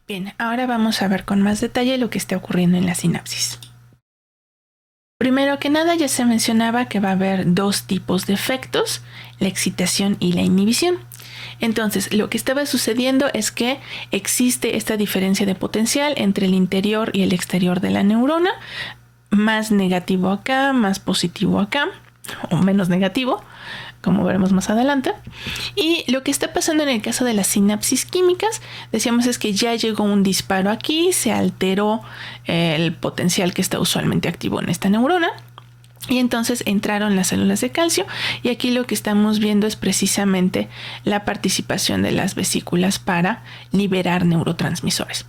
Bien, ahora vamos a ver con más detalle lo que está ocurriendo en la sinapsis. Primero que nada, ya se mencionaba que va a haber dos tipos de efectos, la excitación y la inhibición. Entonces, lo que estaba sucediendo es que existe esta diferencia de potencial entre el interior y el exterior de la neurona, más negativo acá, más positivo acá, o menos negativo, como veremos más adelante. Y lo que está pasando en el caso de las sinapsis químicas, decíamos es que ya llegó un disparo aquí, se alteró el potencial que está usualmente activo en esta neurona. Y entonces entraron las células de calcio y aquí lo que estamos viendo es precisamente la participación de las vesículas para liberar neurotransmisores.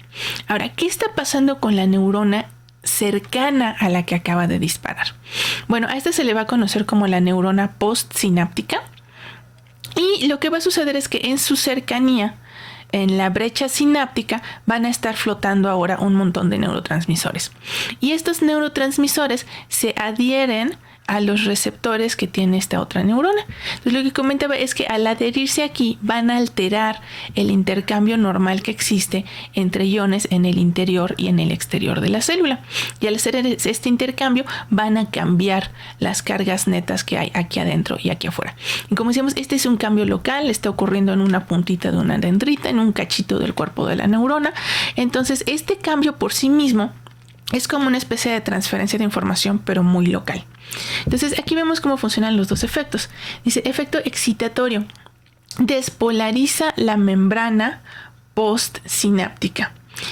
Ahora, ¿qué está pasando con la neurona cercana a la que acaba de disparar? Bueno, a esta se le va a conocer como la neurona postsináptica y lo que va a suceder es que en su cercanía, en la brecha sináptica, van a estar flotando ahora un montón de neurotransmisores. Y estos neurotransmisores se adhieren a los receptores que tiene esta otra neurona. Entonces, lo que comentaba es que al adherirse aquí van a alterar el intercambio normal que existe entre iones en el interior y en el exterior de la célula. Y al hacer este intercambio van a cambiar las cargas netas que hay aquí adentro y aquí afuera. Y como decíamos, este es un cambio local, está ocurriendo en una puntita de una dendrita, en un cachito del cuerpo de la neurona. Entonces, este cambio por sí mismo es como una especie de transferencia de información, pero muy local. Entonces, aquí vemos cómo funcionan los dos efectos. Dice, efecto excitatorio. Despolariza la membrana postsináptica.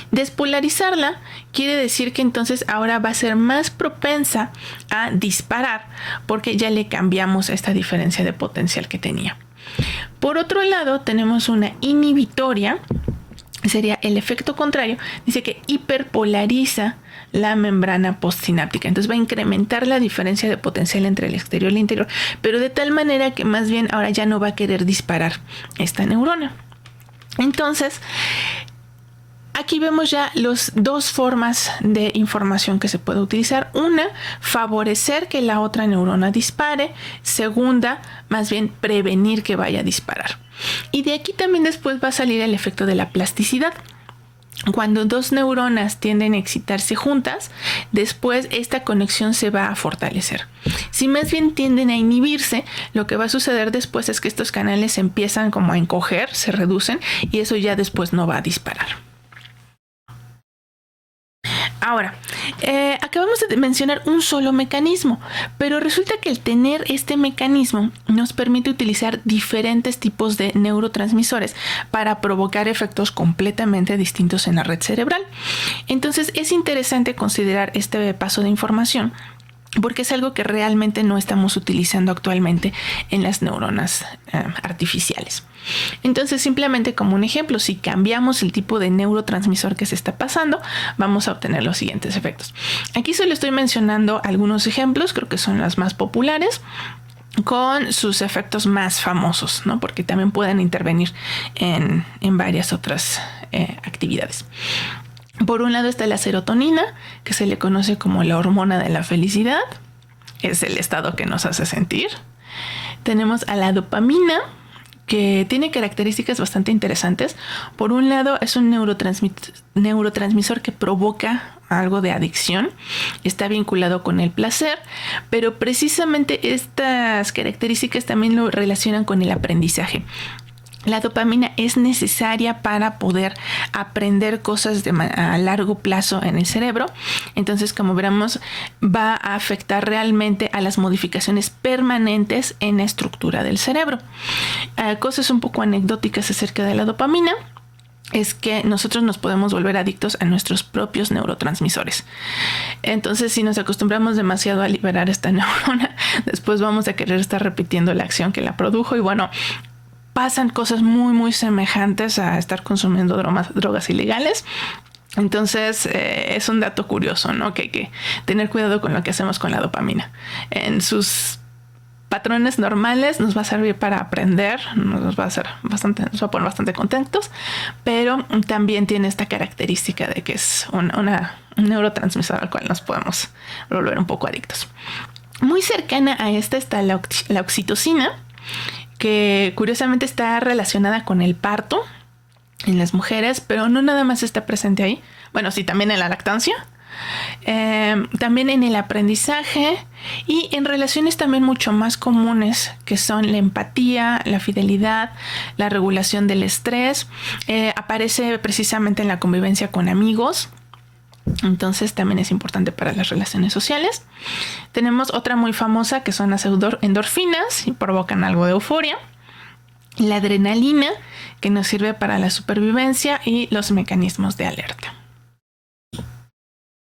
Despolarizarla quiere decir que entonces ahora va a ser más propensa a disparar porque ya le cambiamos esta diferencia de potencial que tenía. Por otro lado, tenemos una inhibitoria. Sería el efecto contrario. Dice que hiperpolariza la membrana postsináptica. Entonces va a incrementar la diferencia de potencial entre el exterior y el interior, pero de tal manera que más bien ahora ya no va a querer disparar esta neurona. Entonces, aquí vemos ya las dos formas de información que se puede utilizar. Una, favorecer que la otra neurona dispare. Segunda, más bien prevenir que vaya a disparar. Y de aquí también después va a salir el efecto de la plasticidad. Cuando dos neuronas tienden a excitarse juntas, después esta conexión se va a fortalecer. Si más bien tienden a inhibirse, lo que va a suceder después es que estos canales empiezan como a encoger, se reducen y eso ya después no va a disparar. Ahora, acabamos de mencionar un solo mecanismo, pero resulta que el tener este mecanismo nos permite utilizar diferentes tipos de neurotransmisores para provocar efectos completamente distintos en la red cerebral. Entonces, es interesante considerar este paso de información porque es algo que realmente no estamos utilizando actualmente en las neuronas artificiales. Entonces, simplemente como un ejemplo, si cambiamos el tipo de neurotransmisor que se está pasando, vamos a obtener los siguientes efectos. Aquí solo estoy mencionando algunos ejemplos, creo que son las más populares, con sus efectos más famosos, ¿no? Porque también pueden intervenir en varias otras actividades. Por un lado está la serotonina, que se le conoce como la hormona de la felicidad. Es el estado que nos hace sentir. Tenemos a la dopamina, que tiene características bastante interesantes. Por un lado, es un neurotransmisor que provoca algo de adicción. Está vinculado con el placer, pero precisamente estas características también lo relacionan con el aprendizaje. La dopamina es necesaria para poder aprender cosas a largo plazo en el cerebro. Entonces, como veremos, va a afectar realmente a las modificaciones permanentes en la estructura del cerebro. Cosas un poco anecdóticas acerca de la dopamina es que nosotros nos podemos volver adictos a nuestros propios neurotransmisores. Entonces, si nos acostumbramos demasiado a liberar esta neurona, después vamos a querer estar repitiendo la acción que la produjo y bueno, pasan cosas muy, muy semejantes a estar consumiendo drogas ilegales. Entonces, es un dato curioso, ¿no? Que hay que tener cuidado con lo que hacemos con la dopamina. En sus patrones normales nos va a servir para aprender, nos va a poner bastante contentos, pero también tiene esta característica de que es un neurotransmisor al cual nos podemos volver un poco adictos. Muy cercana a esta está la oxitocina, que curiosamente está relacionada con el parto. en las mujeres, pero no nada más está presente ahí. Bueno, sí, también en la lactancia. También en el aprendizaje y en relaciones también mucho más comunes, que son la empatía, la fidelidad, la regulación del estrés. Aparece precisamente en la convivencia con amigos. Entonces también es importante para las relaciones sociales. Tenemos otra muy famosa que son las endorfinas y provocan algo de euforia. La adrenalina, que nos sirve para la supervivencia, y los mecanismos de alerta.